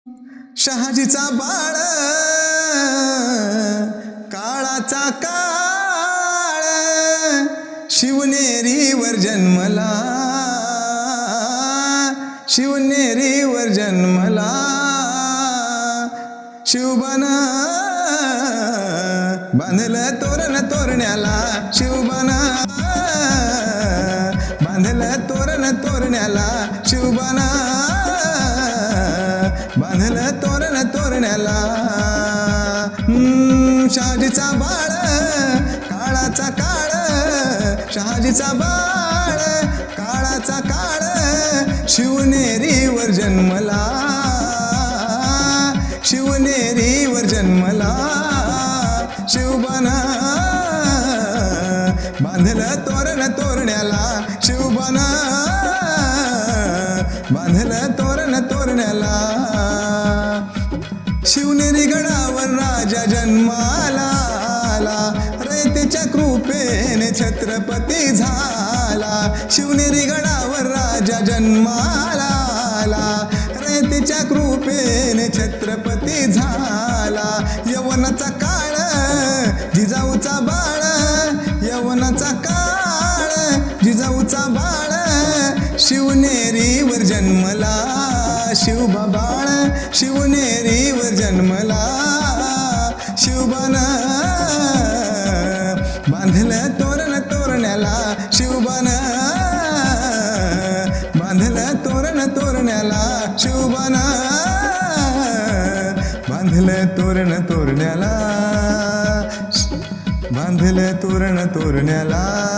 शहाजीचा बाळ काळाचा काळ शिवनेरीवर जन्मला, शिवनेरीवर जन्मला. शिवबन बांधलं तोरण तोरण्याला, शिवबन बांधलं तोरण तोरण्याला, शिवबन बांधलं तोरण तोरण्याला. शहाजीचा बाळ काळाचा काळ, शहाजीचा बाळ काळाचा काळ शिवनेरीवर जन्मला, शिवनेरीवर जन्मला. शिवबन बांधलं तोरण तोरण्याला, शिवबन बांधलं तोरण तोरण्याला. शिवनेरी गडावर राजा जन्माला आला, रयतेच्या कृपेने छत्रपती झाला. शिवनेरी गडावर राजा जन्माला आला, रयतेच्या कृपेने छत्रपती झाला. यवनाचा काळ जिजाऊचा बाळ, यवनाचा काळ जिजाऊचा बाळ शिवनेरीवर जन्मला. शिवबा बाळ शिवनेरीवर जन्मला. शिवबन बांधलं तोरण तोरण्याला, शिवबन बांधलं तोरण तोरण्याला, शिवबन बांधलं तोरण तोरण्याला, बांधलं तोरण तोरण्याला.